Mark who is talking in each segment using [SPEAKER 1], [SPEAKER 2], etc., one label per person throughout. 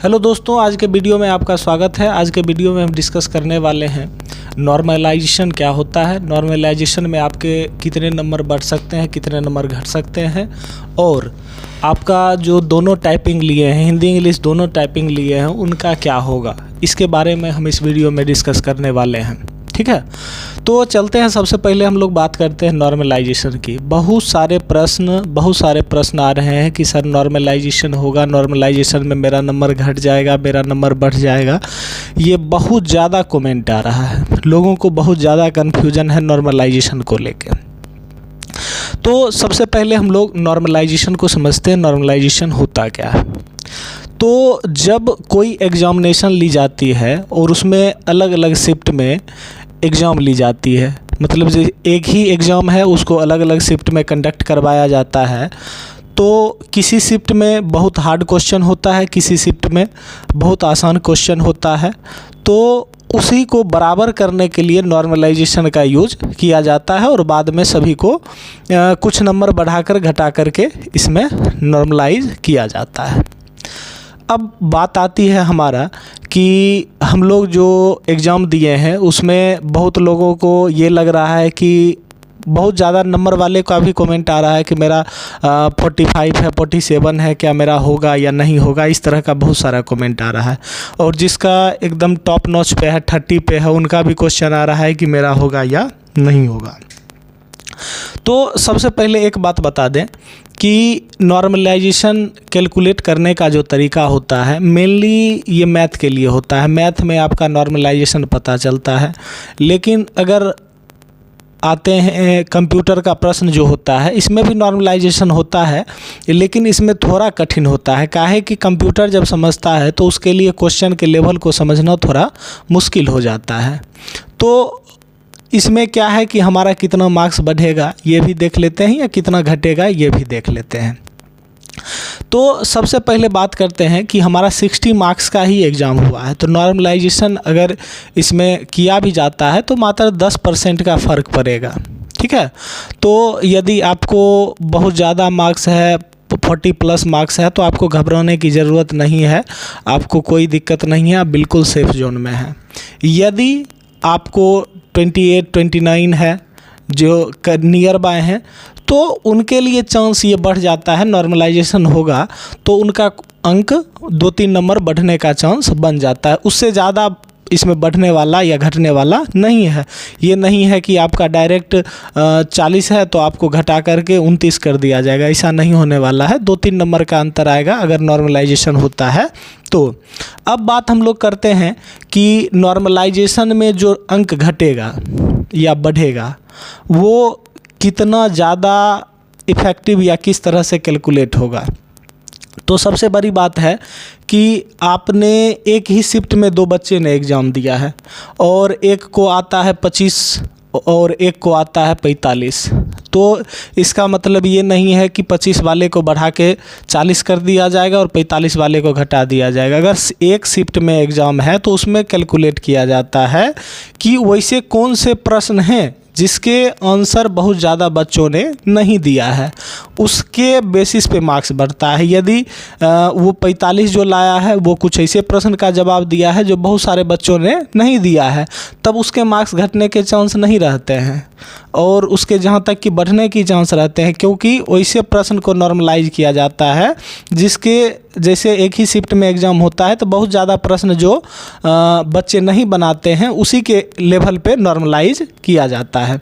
[SPEAKER 1] Hello दोस्तों, आज के वीडियो में आपका स्वागत है। आज के वीडियो में हम डिस्कस करने वाले हैं नॉर्मलाइजेशन क्या होता है। नॉर्मलाइजेशन में आपके कितने नंबर बढ़ सकते हैं, कितने नंबर घट सकते हैं, और आपका जो दोनों टाइपिंग लिए हैं, हिंदी इंग्लिश दोनों टाइपिंग लिए हैं, उनका क्या होगा, इसके बारे में हम इस वीडियो में डिस्कस करने वाले हैं। ठीक है, तो चलते हैं। सबसे पहले हम लोग बात करते हैं नॉर्मलाइजेशन की। बहुत सारे प्रश्न आ रहे हैं कि सर नॉर्मलाइजेशन होगा, नॉर्मलाइजेशन में मेरा नंबर घट जाएगा, मेरा नंबर बढ़ जाएगा। ये बहुत ज़्यादा कमेंट आ रहा है, लोगों को बहुत ज़्यादा कन्फ्यूजन है नॉर्मलाइजेशन को लेकर। तो सबसे पहले हम लोग नॉर्मलाइजेशन को समझते हैं। नॉर्मलाइजेशन होता क्या है? तो जब कोई एग्जामिनेशन ली जाती है और उसमें अलग अलग शिफ्ट में एग्ज़ाम ली जाती है, मतलब जो एक ही एग्ज़ाम है उसको अलग अलग शिफ्ट में कंडक्ट करवाया जाता है, तो किसी शिफ्ट में बहुत हार्ड क्वेश्चन होता है, किसी शिफ्ट में बहुत आसान क्वेश्चन होता है। तो उसी को बराबर करने के लिए नॉर्मलाइजेशन का यूज किया जाता है और बाद में सभी को कुछ नंबर बढ़ाकर घटा करके इसमें नॉर्मलाइज किया जाता है। अब बात आती है हमारा कि हम लोग जो एग्ज़ाम दिए हैं उसमें बहुत लोगों को ये लग रहा है कि बहुत ज़्यादा नंबर वाले का भी कमेंट आ रहा है कि मेरा 45 है, 47 है, क्या मेरा होगा या नहीं होगा। इस तरह का बहुत सारा कमेंट आ रहा है। और जिसका एकदम टॉप नॉच पे है, 30 पे है, उनका भी क्वेश्चन आ रहा है कि मेरा होगा या नहीं होगा। तो सबसे पहले एक बात बता दें कि नॉर्मलाइजेशन कैलकुलेट करने का जो तरीका होता है, मेनली ये मैथ के लिए होता है। मैथ में आपका नॉर्मलाइजेशन पता चलता है। लेकिन अगर आते हैं कंप्यूटर का प्रश्न जो होता है, इसमें भी नॉर्मलाइजेशन होता है, लेकिन इसमें थोड़ा कठिन होता है। काहे कि कंप्यूटर जब समझता है तो उसके लिए क्वेश्चन के लेवल को समझना थोड़ा मुश्किल हो जाता है। तो इसमें क्या है कि हमारा कितना मार्क्स बढ़ेगा ये भी देख लेते हैं, या कितना घटेगा ये भी देख लेते हैं। तो सबसे पहले बात करते हैं कि हमारा 60 मार्क्स का ही एग्ज़ाम हुआ है, तो नॉर्मलाइजेशन अगर इसमें किया भी जाता है तो मात्र 10% का फ़र्क पड़ेगा। ठीक है, तो यदि आपको बहुत ज़्यादा मार्क्स है, 40+ मार्क्स है, तो आपको घबराने की ज़रूरत नहीं है, आपको कोई दिक्कत नहीं है, आप बिल्कुल सेफ जोन में हैं। यदि आपको 28, 29 है जो नियर बाय हैं, तो उनके लिए चांस ये बढ़ जाता है, नॉर्मलाइजेशन होगा तो उनका अंक 2-3 नंबर बढ़ने का चांस बन जाता है। उससे ज़्यादा इसमें बढ़ने वाला या घटने वाला नहीं है। ये नहीं है कि आपका डायरेक्ट 40 है तो आपको घटा करके 29 कर दिया जाएगा, ऐसा नहीं होने वाला है। 2-3 नंबर का अंतर आएगा अगर नॉर्मलाइजेशन होता है तो। अब बात हम लोग करते हैं कि नॉर्मलाइजेशन में जो अंक घटेगा या बढ़ेगा वो कितना ज़्यादा इफ़ेक्टिव या किस तरह से कैलकुलेट होगा। तो सबसे बड़ी बात है कि आपने एक ही शिफ्ट में 2 बच्चे ने एग्ज़ाम दिया है, और एक को आता है 25 और एक को आता है 45। तो इसका मतलब ये नहीं है कि 25 वाले को बढ़ा के 40 कर दिया जाएगा और 45 वाले को घटा दिया जाएगा। अगर एक शिफ्ट में एग्ज़ाम है तो उसमें कैलकुलेट किया जाता है कि वैसे कौन से प्रश्न हैं जिसके आंसर बहुत ज़्यादा बच्चों ने नहीं दिया है, उसके बेसिस पे मार्क्स बढ़ता है। यदि वो 45 जो लाया है वो कुछ ऐसे प्रश्न का जवाब दिया है जो बहुत सारे बच्चों ने नहीं दिया है, तब उसके मार्क्स घटने के चांस नहीं रहते हैं, और उसके जहाँ तक कि बढ़ने की चांस रहते हैं, क्योंकि वैसे प्रश्न को नॉर्मलाइज किया जाता है जिसके जैसे एक ही शिफ्ट में एग्ज़ाम होता है तो बहुत ज़्यादा प्रश्न जो बच्चे नहीं बनाते हैं उसी के लेवल पे नॉर्मलाइज किया जाता है।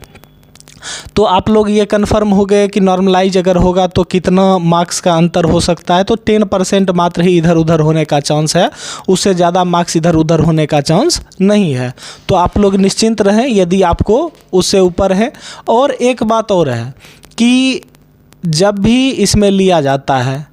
[SPEAKER 1] तो आप लोग ये कंफर्म हो गए कि नॉर्मलाइज अगर होगा तो कितना मार्क्स का अंतर हो सकता है। तो 10% मात्र ही इधर उधर होने का चांस है, उससे ज़्यादा मार्क्स इधर उधर होने का चांस नहीं है। तो आप लोग निश्चिंत रहें यदि आपको उससे ऊपर है। और एक बात और है कि जब भी इसमें लिया जाता है,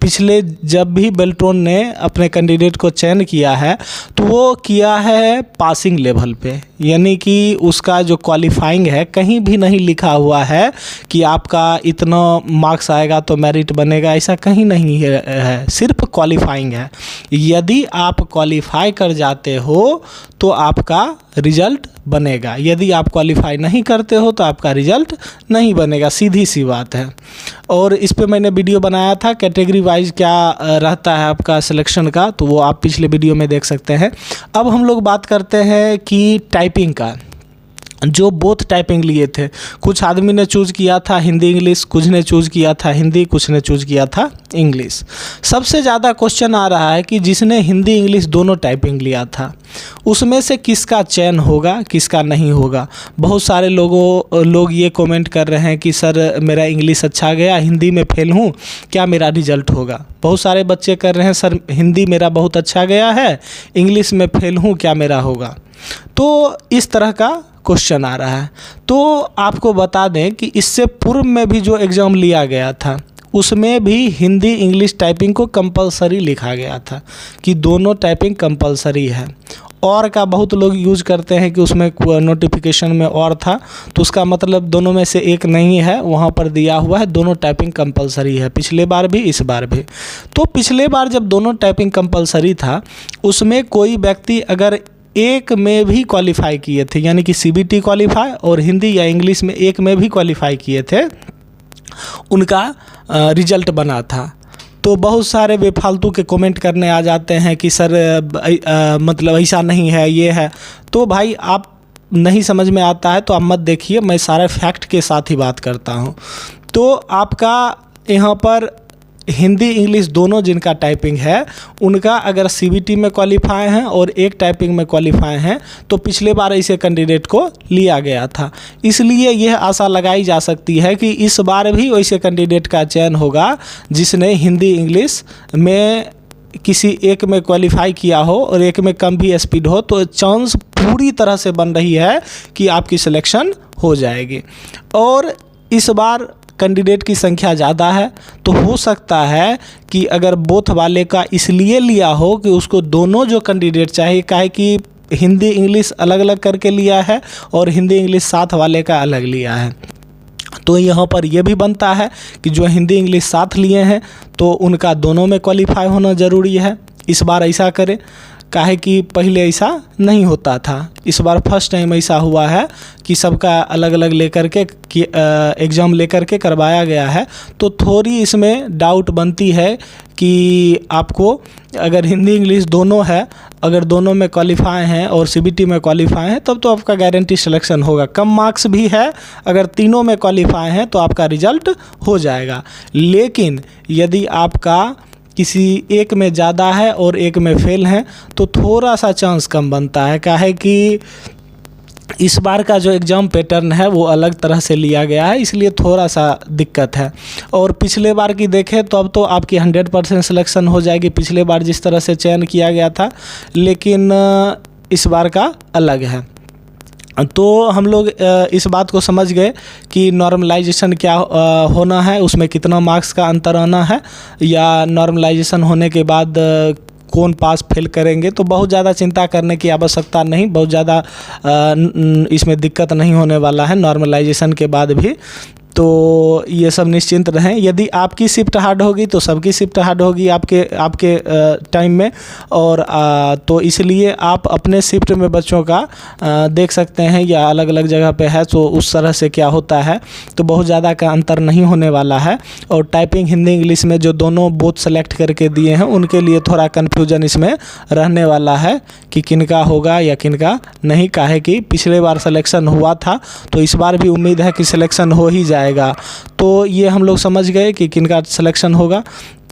[SPEAKER 1] पिछले जब भी बेल्ट्रॉन ने अपने कैंडिडेट को चयन किया है तो वो किया है पासिंग लेवल पे, यानी कि उसका जो क्वालिफाइंग है, कहीं भी नहीं लिखा हुआ है कि आपका इतना मार्क्स आएगा तो मेरिट बनेगा, ऐसा कहीं नहीं है, सिर्फ क्वालिफाइंग है। यदि आप क्वालिफाई कर जाते हो तो आपका रिजल्ट बनेगा, यदि आप क्वालिफाई नहीं करते हो तो आपका रिजल्ट नहीं बनेगा, सीधी सी बात है। और इस पे मैंने वीडियो बनाया था कैटेगरी वाइज क्या रहता है आपका सिलेक्शन का, तो वो आप पिछले वीडियो में देख सकते हैं। अब हम लोग बात करते हैं कि टाइपिंग का, जो बोथ टाइपिंग लिए थे, कुछ आदमी ने चूज़ किया था हिंदी इंग्लिश, कुछ ने चूज़ किया था हिंदी, कुछ ने चूज़ किया था इंग्लिश। सबसे ज़्यादा क्वेश्चन आ रहा है कि जिसने हिंदी इंग्लिश दोनों टाइपिंग लिया था उसमें से किसका चयन होगा, किसका नहीं होगा। बहुत सारे लोग ये कमेंट कर रहे हैं कि सर मेरा इंग्लिश अच्छा गया, हिंदी में फेल हूँ, क्या मेरा रिजल्ट होगा। बहुत सारे बच्चे कर रहे हैं सर हिंदी मेरा बहुत अच्छा गया है, इंग्लिश में फेल हूँ, क्या मेरा होगा। तो इस तरह का क्वेश्चन आ रहा है। तो आपको बता दें कि इससे पूर्व में भी जो एग्ज़ाम लिया गया था उसमें भी हिंदी इंग्लिश टाइपिंग को कंपलसरी लिखा गया था कि दोनों टाइपिंग कंपलसरी है। और का बहुत लोग यूज़ करते हैं कि उसमें नोटिफिकेशन में और था, तो उसका मतलब दोनों में से एक नहीं है, वहाँ पर दिया हुआ है दोनों टाइपिंग कंपलसरी है, पिछले बार भी इस बार भी। तो पिछले बार जब दोनों टाइपिंग कंपलसरी था उसमें कोई व्यक्ति अगर एक में भी क्वालिफाई किए थे, यानी कि सीबीटी क्वालिफाई और हिंदी या इंग्लिश में एक में भी क्वालिफाई किए थे, उनका रिजल्ट बना था। तो बहुत सारे बेफालतू के कमेंट करने आ जाते हैं कि सर मतलब ऐसा नहीं है, ये है। तो भाई आप नहीं समझ में आता है तो आप मत देखिए, मैं सारे फैक्ट के साथ ही बात करता हूँ। तो आपका यहाँ पर हिंदी इंग्लिश दोनों जिनका टाइपिंग है उनका अगर सीबीटी में क्वालिफाई हैं और एक टाइपिंग में क्वालिफाई हैं तो पिछले बार ऐसे कैंडिडेट को लिया गया था। इसलिए यह आशा लगाई जा सकती है कि इस बार भी वैसे कैंडिडेट का चयन होगा जिसने हिंदी इंग्लिश में किसी एक में क्वालिफाई किया हो और एक में कम भी स्पीड हो, तो चांस पूरी तरह से बन रही है कि आपकी सिलेक्शन हो जाएगी। और इस बार कैंडिडेट की संख्या ज़्यादा है तो हो सकता है कि अगर बोथ वाले का इसलिए लिया हो कि उसको दोनों जो कैंडिडेट चाहिए, काहे कि हिंदी इंग्लिश अलग अलग करके लिया है और हिंदी इंग्लिश साथ वाले का अलग लिया है। तो यहाँ पर यह भी बनता है कि जो हिंदी इंग्लिश साथ लिए हैं तो उनका दोनों में क्वालिफाई होना ज़रूरी है। इस बार ऐसा करें, काहे कि पहले ऐसा नहीं होता था, इस बार फर्स्ट टाइम ऐसा हुआ है कि सबका अलग अलग लेकर के एग्ज़ाम लेकर के करवाया गया है। तो थोड़ी इसमें डाउट बनती है कि आपको अगर हिंदी इंग्लिश दोनों है, अगर दोनों में क्वालिफाई हैं और सीबीटी में क्वालिफाई हैं तब तो आपका गारंटी सिलेक्शन होगा। कम मार्क्स भी है, अगर तीनों में क्वालिफाई हैं तो आपका रिजल्ट हो जाएगा। लेकिन यदि आपका किसी एक में ज़्यादा है और एक में फेल है तो थोड़ा सा चांस कम बनता है, काहे कि इस बार का जो एग्ज़ाम पैटर्न है वो अलग तरह से लिया गया है, इसलिए थोड़ा सा दिक्कत है। और पिछले बार की देखें तो अब तो आपकी 100% सिलेक्शन हो जाएगी, पिछले बार जिस तरह से चयन किया गया था, लेकिन इस बार का अलग है। तो हम लोग इस बात को समझ गए कि नॉर्मलाइजेशन क्या होना है, उसमें कितना मार्क्स का अंतर आना है, या नॉर्मलाइजेशन होने के बाद कौन पास फेल करेंगे। तो बहुत ज़्यादा चिंता करने की आवश्यकता नहीं, बहुत ज़्यादा इसमें दिक्कत नहीं होने वाला है नॉर्मलाइजेशन के बाद भी। तो ये सब निश्चिंत रहें। यदि आपकी शिफ्ट हार्ड होगी तो सबकी शिफ्ट हार्ड होगी आपके टाइम में, और तो इसलिए आप अपने शिफ्ट में बच्चों का देख सकते हैं या अलग अलग जगह पे है तो उस तरह से क्या होता है, तो बहुत ज़्यादा का अंतर नहीं होने वाला है। और टाइपिंग हिंदी इंग्लिश में जो दोनों बोथ सेलेक्ट करके दिए हैं उनके लिए थोड़ा कन्फ्यूजन इसमें रहने वाला है कि किनका होगा या किनका नहीं, काहे कि पिछले बार सिलेक्शन हुआ था तो इस बार भी उम्मीद है कि सिलेक्शन हो ही जाएगा। तो ये हम लोग समझ गए कि किनका सिलेक्शन होगा।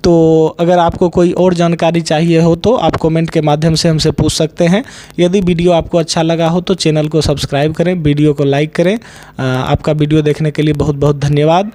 [SPEAKER 1] तो अगर आपको कोई और जानकारी चाहिए हो तो आप कमेंट के माध्यम से हमसे पूछ सकते हैं। यदि वीडियो आपको अच्छा लगा हो तो चैनल को सब्सक्राइब करें, वीडियो को लाइक करें। आपका वीडियो देखने के लिए बहुत बहुत धन्यवाद।